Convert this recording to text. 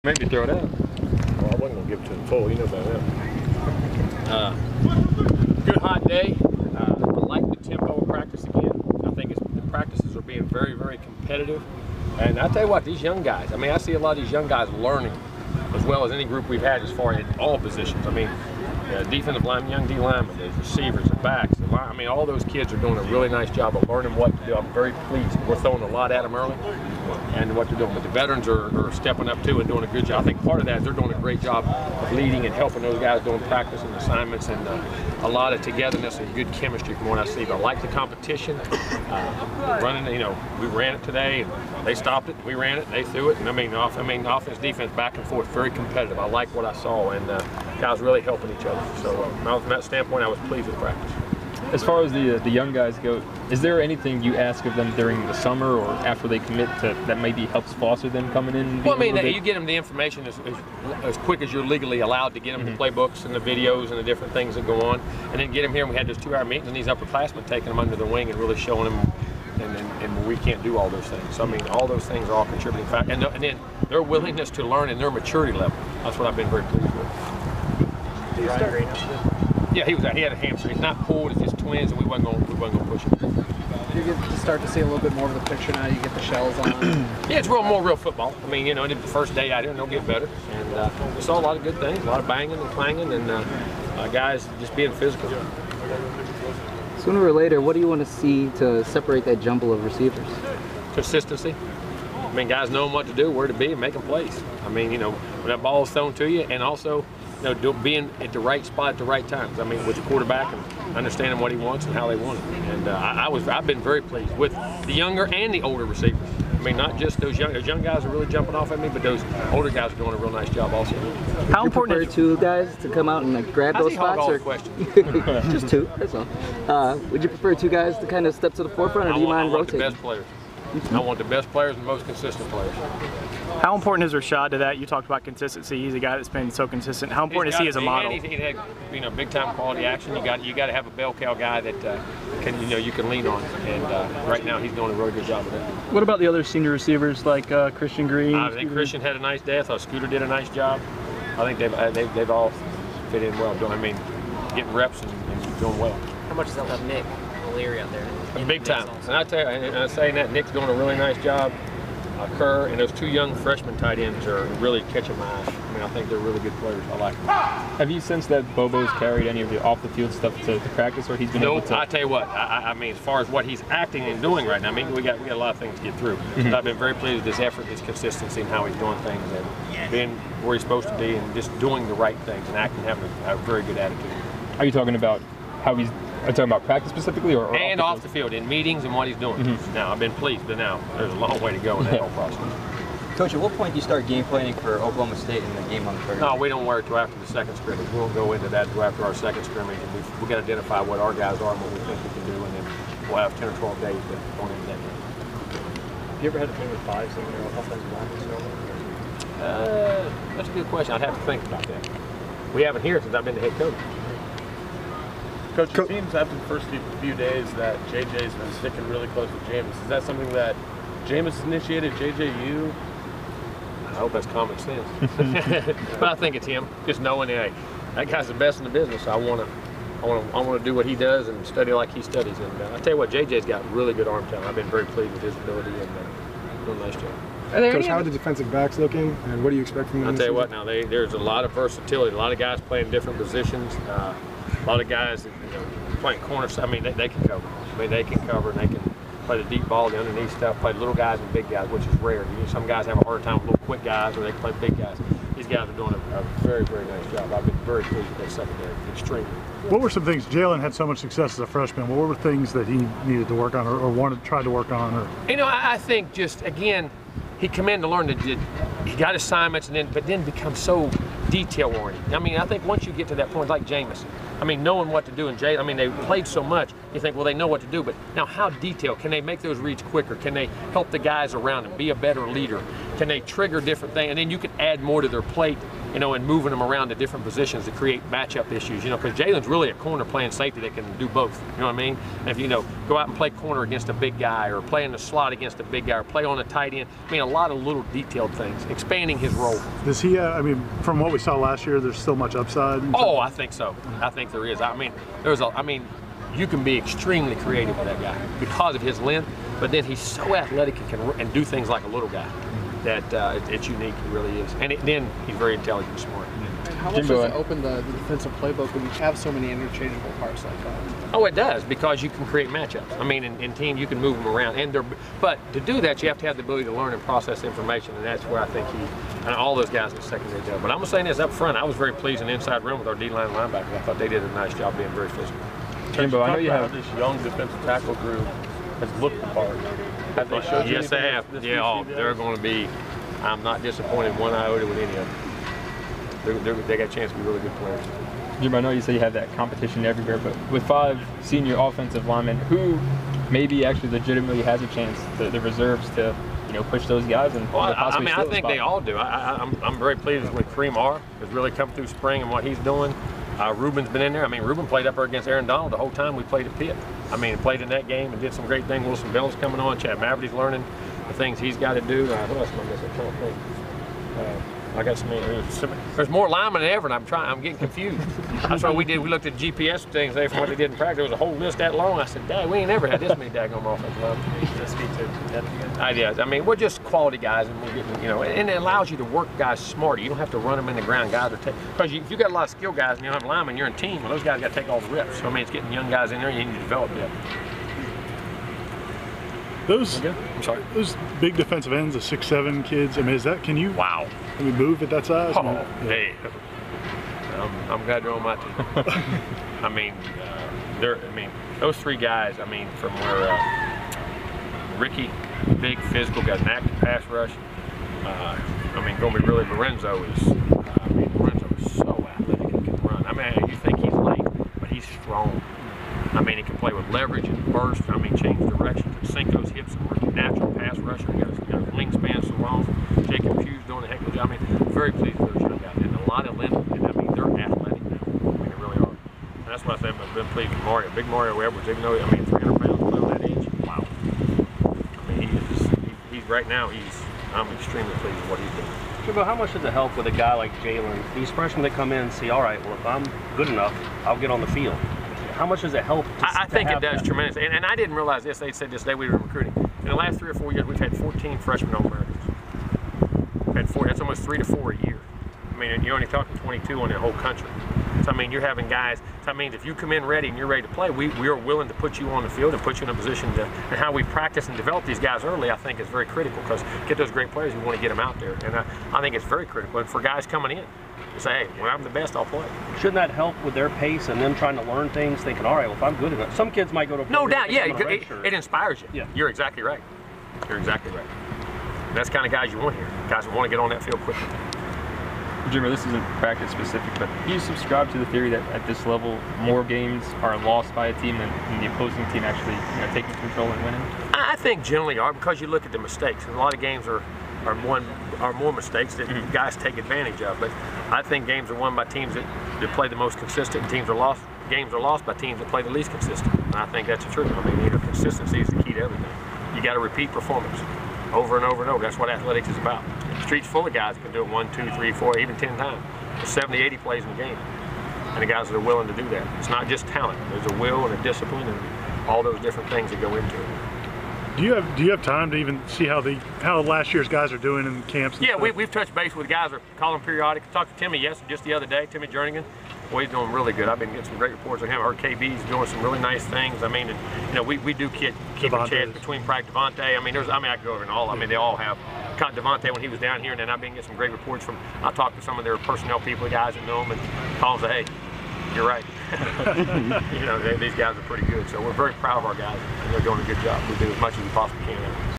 Maybe throw it out. Well, I wasn't going to give it to him full. You know about that. Good hot day. I like the tempo of practice again. I think the practices are being very, very competitive. And I tell you what, these young guys, I mean, I see a lot of these young guys learning as well as any group we've had as far as all positions. I mean, defensive linemen, young D linemen, the receivers, the backs, I mean, all those kids are doing a really nice job of learning what to do. I'm very pleased. We're throwing a lot at them early and what they're doing. But the veterans are stepping up too and doing a good job. I think part of that is they're doing a great job of leading and helping those guys doing practice and assignments, and a lot of togetherness and good chemistry from what I see. But I like the competition. Running, you know, we ran it today, and they stopped it. We ran it, and they threw it. And I mean, offense, defense, back and forth, very competitive. I like what I saw, and guys really helping each other. So from that standpoint, I was pleased with practice. As far as the young guys go, is there anything you ask of them during the summer or after they commit to that maybe helps foster them coming in? Well, I mean, you get them the information as quick as you're legally allowed to get them the playbooks and the videos and the different things that go on, and then get them here. And we had those 2-hour meetings, and these upperclassmen taking them under the wing and really showing them, and we can't do all those things. So I mean, all those things are all contributing factors, and then their willingness to learn and their maturity level. That's what I've been very pleased with. Yeah, he had a hamstring. It's not pulled, it's just twins, and we wasn't going to push it. You get to start to see a little bit more of the picture now. You get the shells on. Yeah, it's more real football. I mean, you know, the first day out here, and they'll get better. And we saw a lot of good things, a lot of banging and clanging, and guys just being physical. Sooner or later, what do you want to see to separate that jumble of receivers? Consistency. I mean, guys knowing what to do, where to be, and making plays. I mean, you know, when that ball is thrown to you, and also, you know, being at the right spot at the right times. I mean, with the quarterback and understanding what he wants and how they want it. And I've been very pleased with the younger and the older receivers. I mean, not just those young guys are really jumping off at me, but those older guys are doing a real nice job also. How important are two guys to come out and grab those spots? Or question? Just two, that's all. Would you prefer two guys to kind of step to the forefront, or do you mind rotating? I want the best players. I want the best players and most consistent players. How important is Rashad to that? You talked about consistency. He's a guy that's been so consistent. How important is he as a model? He had, you know, big time quality action. You got to have a bell cow guy that you can lean on. And right now he's doing a really good job of that. What about the other senior receivers like Christian Green? I think Christian had a nice day. I thought Scooter did a nice job. I think they've all fit in well. I mean, getting reps and doing well. How much does that love Nick O'Leary out there? Big time. And I tell you, and I'm saying that Nick's doing a really nice job. Kerr and those two young freshman tight ends are really catching my eye. I mean, I think they're really good players. I like them. Have you sensed that Bobo's carried any of the off-the-field stuff to practice, or he's been able to? I tell you what. I mean, as far as what he's acting and doing right now, I mean, we got a lot of things to get through. But I've been very pleased with his effort, his consistency, and how he's doing things, and being where he's supposed to be, and just doing the right things and acting, having a very good attitude. Are you talking about how he's? Are you talking about practice specifically, or and off the field in meetings and what he's doing? Now I've been pleased, but now there's a long way to go in that whole process. Coach, at what point do you start game planning for Oklahoma State in the game on the 30th? No, we don't worry until after the second scrimmage. We won't go into that until after our second scrimmage, and we've got to identify what our guys are and what we think we can do, and then we'll have 10 or 12 days going into that game. Have you ever had a team with 5 senior offensive linemen? That's a good question. I'd have to think about that. We haven't here since I've been the head coach. Coach, it seems after the first few days that JJ's been sticking really close with Jameis. Is that something that Jameis initiated, JJ you? I hope that's common sense. But I think it's him. Just knowing, hey, that guy's the best in the business. So I want to do what he does and study like he studies. And I tell you what, JJ's got really good arm talent. I've been very pleased with his ability and doing a nice job. Coach, how are the defensive backs looking, and what do you expect from them? I'll tell you what, now there's a lot of versatility. A lot of guys playing different positions. A lot of guys that, you know, playing corner. I mean, they can cover. I mean, they can cover and they can play the deep ball, the underneath stuff, play little guys and big guys, which is rare. You know, some guys have a hard time with little quick guys, or they can play big guys. These guys are doing a very, very nice job. I've been very pleased with their secondary, extremely. What were some things? Jalen had so much success as a freshman. What were things that he needed to work on, or tried to work on? Or you know, I think just again, he came in to learn that he got assignments, but then become so detail oriented. I mean, I think once you get to that point, like Jameis, I mean, knowing what to do, and Jay, I mean, they played so much, you think, well, they know what to do, but now how detailed? Can they make those reads quicker? Can they help the guys around them, be a better leader? can they trigger different things, and then you can add more to their plate, you know, and moving them around to different positions to create matchup issues, you know, because Jalen's really a corner playing safety that can do both, you know what I mean? And if, you know, go out and play corner against a big guy, or play in the slot against a big guy, or play on a tight end. I mean, a lot of little detailed things, expanding his role. Does he, I mean, from what we saw last year, there's still much upside? Oh, I think so. I think there is. I mean, you can be extremely creative with that guy because of his length, but then he's so athletic and do things like a little guy that it's unique. He really is. And then he's very intelligent and smart. And how much does it open the defensive playbook when you have so many interchangeable parts like that? Oh, it does, because you can create matchups. I mean, in team, you can move them around. But to do that, you have to have the ability to learn and process information, and that's where I think and all those guys in the secondary do. But I'm going to say this up front, I was very pleased in the inside room with our D-line linebackers. I thought they did a nice job being very physical. Jimbo, I know you have this young defensive tackle group has looked the part. Have they showed you? Yes, they have. Yeah, they're going to be. I'm not disappointed one iota with any of them. They got a chance to be really good players. Jimbo, I know you say you have that competition everywhere, but with 5 senior offensive linemen, who maybe actually legitimately has a chance, the reserves, to, you know, push those guys and I mean, I think they all do. I'm very pleased with Kareem R. has really come through spring and what he's doing. Ruben's been in there. I mean, Ruben played up there against Aaron Donald the whole time we played at Pitt. I mean, played in that game and did some great things. Wilson Bell's coming on. Chad Maverick's learning the things he's got to do. What else am I missing? I'm trying to think. I got there's more linemen than ever, and I'm getting confused. That's what we did. We looked at GPS things there from what they did in practice. There was a whole list that long. I said, Dad, we ain't never had this many daggone offensive linemen. Yeah, I mean, we're just quality guys, and we're getting, you know, and it allows you to work guys smarter. You don't have to run them in the ground. Guys are because if you got a lot of skill guys and you don't have linemen, you're a team. Well, those guys got to take all the reps. So I mean, it's getting young guys in there, and you need to develop them. Those big defensive ends, the 6'7" kids. I mean, can you? Wow. Can we move at that size? Oh, hey. I'm glad they're on my team. I mean, those 3 guys. I mean, from where Ricky, big physical, got an active pass rush. I mean, going to be really Lorenzo is. Lorenzo is so athletic and can run. I mean, you think he's light, but he's strong. I mean, he can play with leverage and burst. I mean, change directions and sink those hips and work natural pass rusher. He got his wingspan so long. Jacob Pugh's doing a heck of a job. I mean, very pleased with those young guys. And a lot of length. And I mean, they're athletic now. I mean, they really are. And that's why I say I've been pleased with Mario. Big Mario Edwards, even though, 300 pounds below that age. Wow. I mean, he's right now, I'm extremely pleased with what he's doing. Jimbo, how much does it help with a guy like Jalen? These freshmen that come in and see, all right, well, if I'm good enough, I'll get on the field. How much does it help? I think it does tremendously. And I didn't realize this. They said this day we were recruiting. In the last 3 or 4 years, we've had 14 freshmen All-Americans. That's almost 3 to 4 a year. I mean, you're only talking 22 on the whole country. So, I mean, you're having guys. So, I mean, if you come in ready and you're ready to play, we are willing to put you on the field and put you in a position to. And how we practice and develop these guys early, I think, is very critical, because get those great players, we want to get them out there. And I think it's very critical. And for guys coming in, to say, hey, when I'm the best, I'll play. Shouldn't that help with their pace and them trying to learn things, thinking, all right, well, if I'm good enough. Some kids might go to. No doubt, yeah, it inspires you. Yeah. You're exactly right. You're exactly right. That's the kind of guys you want here. Guys who want to get on that field quickly. Jimbo, this isn't practice specific, but do you subscribe to the theory that at this level, more games are lost by a team than the opposing team actually, taking control and winning? I think generally are, because you look at the mistakes, and a lot of games are more mistakes that guys take advantage of. But I think games are won by teams that play the most consistent, and games are lost by teams that play the least consistent. And I think that's the truth. I mean, consistency is the key to everything. You got to repeat performance over and over and over. That's what athletics is about. The street's full of guys that can do it 1, 2, 3, 4, even 10 times. There's 70, 80 plays in the game. And the guys that are willing to do that. It's not just talent. There's a will and a discipline and all those different things that go into it. Do you have time to even see how last year's guys are doing in camps? Yeah, we've touched base with guys. Or call them periodic. Talked to Timmy just the other day. Timmy Jernigan. Well, he's doing really good. I've been getting some great reports on him. I heard KB's doing some really nice things. I mean, and we do keep a chance between practice. Devontae. I mean, I could go over and all. I mean, they all have. Caught Devontae when he was down here, and then I've been getting some great reports from. I talked to some of their personnel people, the guys that know them, and call them and say, hey, you're right. These guys are pretty good. So we're very proud of our guys, and they're doing a good job. We do as much as we possibly can.